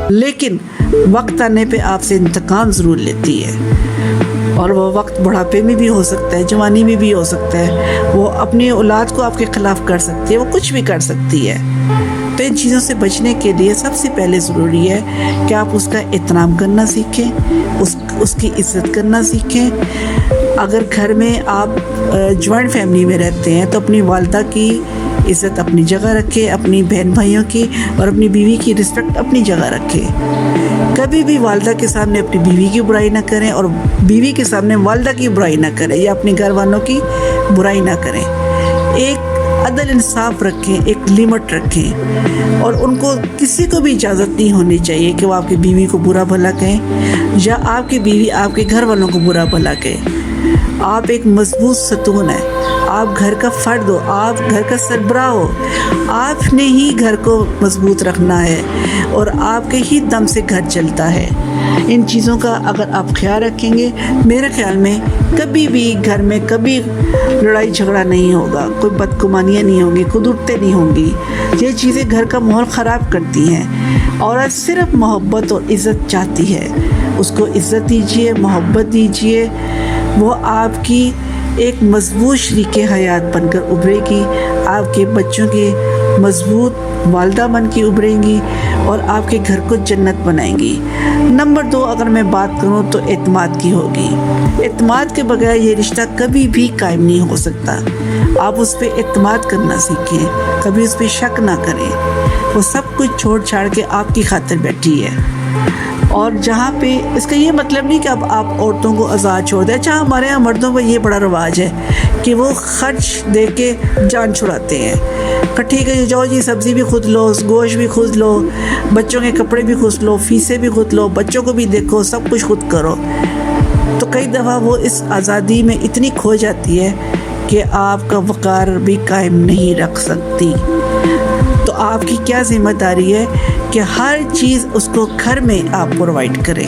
لیکن وقت آنے پہ آپ سے انتقام ضرور لیتی ہے، اور وہ وقت بڑھاپے میں بھی ہو سکتا ہے، جوانی میں بھی ہو سکتا ہے، وہ اپنی اولاد کو آپ کے خلاف کر سکتی ہے، وہ کچھ بھی کر سکتی ہے۔ تو ان چیزوں سے بچنے کے لیے سب سے پہلے ضروری ہے کہ آپ اس کا احترام کرنا سیکھیں، اس کی عزت کرنا سیکھیں۔ اگر گھر میں آپ جوائنٹ فیملی میں رہتے ہیں تو اپنی والدہ کی عزت اپنی جگہ رکھیں، اپنی بہن بھائیوں کی اور اپنی بیوی کی رسپیکٹ اپنی جگہ رکھیں۔ کبھی بھی والدہ کے سامنے اپنی بیوی کی برائی نہ کریں اور بیوی کے سامنے والدہ کی برائی نہ کریں یا اپنے گھر والوں کی برائی نہ کریں۔ ایک عدل انصاف رکھیں، ایک لمٹ رکھیں، اور ان کو کسی کو بھی اجازت نہیں ہونی چاہیے کہ وہ آپ کی بیوی کو برا بھلا کہیں یا آپ کی بیوی آپ کے گھر والوں کو برا بھلا کہیں۔ آپ ایک مضبوط ستون ہیں، آپ گھر کا فرد ہو، آپ گھر کا سربراہ ہو، آپ نے ہی گھر کو مضبوط رکھنا ہے اور آپ کے ہی دم سے گھر چلتا ہے۔ ان چیزوں کا اگر آپ خیال رکھیں گے، میرے خیال میں کبھی بھی گھر میں کبھی لڑائی جھگڑا نہیں ہوگا، کوئی بدگمانیاں نہیں ہوں گی، خودرتیں نہیں ہوں گی۔ یہ چیزیں گھر کا ماحول خراب کرتی ہیں۔ عورت صرف محبت اور عزت چاہتی ہے، اس کو عزت دیجیے، محبت دیجیے، وہ آپ کی ایک مضبوط شریک حیات بن کر ابھرے گی، آپ کے بچوں کی مضبوط والدہ بن کے ابھریں گی اور آپ کے گھر کو جنت بنائیں گی۔ نمبر 2 اگر میں بات کروں تو اعتماد کی ہوگی۔ اعتماد کے بغیر یہ رشتہ کبھی بھی قائم نہیں ہو سکتا۔ آپ اس پہ اعتماد کرنا سیکھیں، کبھی اس پہ شک نہ کریں۔ وہ سب کچھ چھوڑ چھاڑ کے آپ کی خاطر بیٹھی ہے، اور جہاں پہ اس کا یہ مطلب نہیں کہ اب آپ عورتوں کو آزاد چھوڑ دیں۔ اچھا ہمارے یہاں مردوں کو یہ بڑا رواج ہے کہ وہ خرچ دے کے جان چھڑاتے ہیں کہ ٹھیک ہے جاؤ جی، سبزی بھی خود لو، گوشت بھی خود لو، بچوں کے کپڑے بھی خود لو، فیسیں بھی خود لو، بچوں کو بھی دیکھو، سب کچھ خود کرو۔ تو کئی دفعہ وہ اس آزادی میں اتنی کھو جاتی ہے کہ آپ کا وقار بھی قائم نہیں رکھ سکتی۔ تو آپ کی کیا ذمہ داری ہے کہ ہر چیز اس کو گھر میں آپ پرووائڈ کریں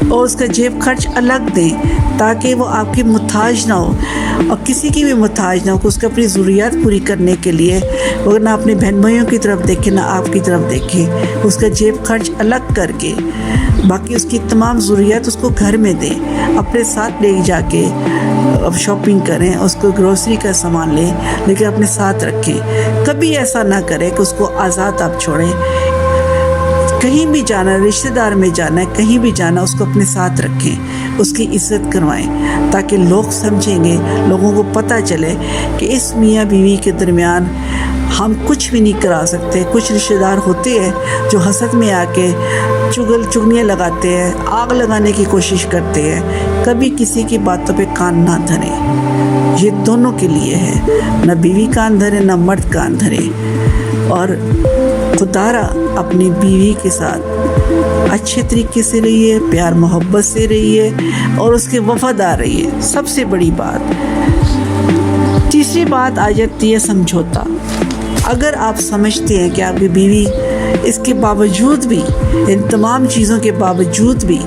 اور اس کا جیب خرچ الگ دیں تاکہ وہ آپ کی محتاج نہ ہو اور کسی کی بھی محتاج نہ ہو، کہ اس کو اپنی ضروریات پوری کرنے کے لیے وہ نہ اپنے بہن بھائیوں کی طرف دیکھیں نہ آپ کی طرف دیکھیں، اس کا جیب خرچ الگ کر کے باقی اس کی تمام ضروریات اس کو گھر میں دیں، اپنے ساتھ لے جا کے اب شاپنگ کریں، اس کو گروسری کا سامان لیں لیکن اپنے ساتھ رکھیں۔ کبھی ایسا نہ کریں کہ اس کو آزاد آپ چھوڑیں۔ کہیں بھی جانا، رشتہ دار میں جانا ہے، کہیں بھی جانا، اس کو اپنے ساتھ رکھیں، اس کی عزت کروائیں تاکہ لوگ سمجھیں گے، لوگوں کو پتہ چلے کہ اس میاں بیوی کے درمیان ہم کچھ بھی نہیں کرا سکتے۔ کچھ رشتہ دار ہوتے ہیں جو حسد میں آ کے چگلیاں لگاتے ہیں، آگ لگانے کی کوشش کرتے ہیں۔ کبھی کسی کی باتوں پہ کان نہ دھریں، یہ دونوں کے لیے ہے، نہ بیوی کان دھرے نہ مرد کان دھرے۔ اور خدا را اپنی بیوی کے ساتھ اچھے طریقے سے رہیے، پیار محبت سے رہیے اور اس کے وفادار رہیے، سب سے بڑی بات۔ تیسری بات آ جاتی ہے سمجھوتا۔ اگر آپ سمجھتے ہیں کہ آپ کی بیوی اس کے باوجود بھی، ان تمام چیزوں کے باوجود بھی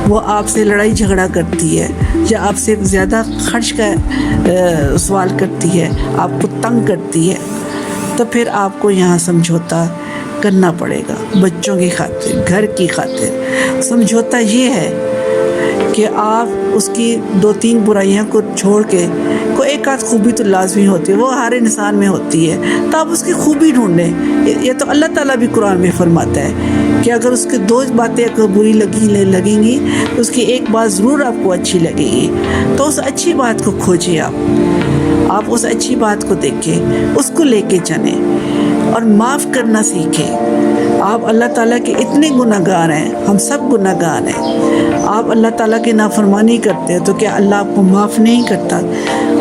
وہ آپ سے لڑائی جھگڑا کرتی ہے یا آپ سے زیادہ خرچ کا سوال کرتی ہے، آپ کو تنگ کرتی ہے، تو پھر آپ کو یہاں سمجھوتا کرنا پڑے گا، بچوں کی خاطر، گھر کی خاطر۔ سمجھوتا یہ ہے کہ آپ اس کی 2-3 برائیاں کو چھوڑ کے، کوئی ایک آدھ خوبی تو لازمی ہوتی ہے، وہ ہر انسان میں ہوتی ہے، تو آپ اس کی خوبی ڈھونڈیں۔ یہ تو اللہ تعالیٰ بھی قرآن میں فرماتا ہے کہ اگر اس کے 2 باتیں کو بری لگیں گی تو اس کی ایک بات ضرور آپ کو اچھی لگے گی، تو اس اچھی بات کو کھوجیں، آپ اس اچھی بات کو دیکھیں، اس کو لے کے چلیں اور معاف کرنا سیکھیں۔ آپ اللہ تعالیٰ کے اتنے گناہ گار ہیں، ہم سب گناہ گار ہیں۔ آپ اللہ تعالیٰ کی نافرمانی کرتے ہیں تو کیا اللہ آپ کو معاف نہیں کرتا؟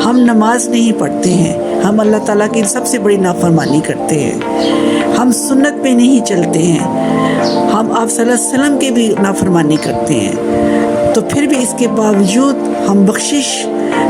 ہم نماز نہیں پڑھتے ہیں، ہم اللہ تعالیٰ کی سب سے بڑی نافرمانی کرتے ہیں۔ ہم سنت پہ نہیں چلتے ہیں، ہم آپ صلی اللہ علیہ وسلم کی بھی نافرمانی کرتے ہیں، تو پھر بھی اس کے باوجود ہم بخشش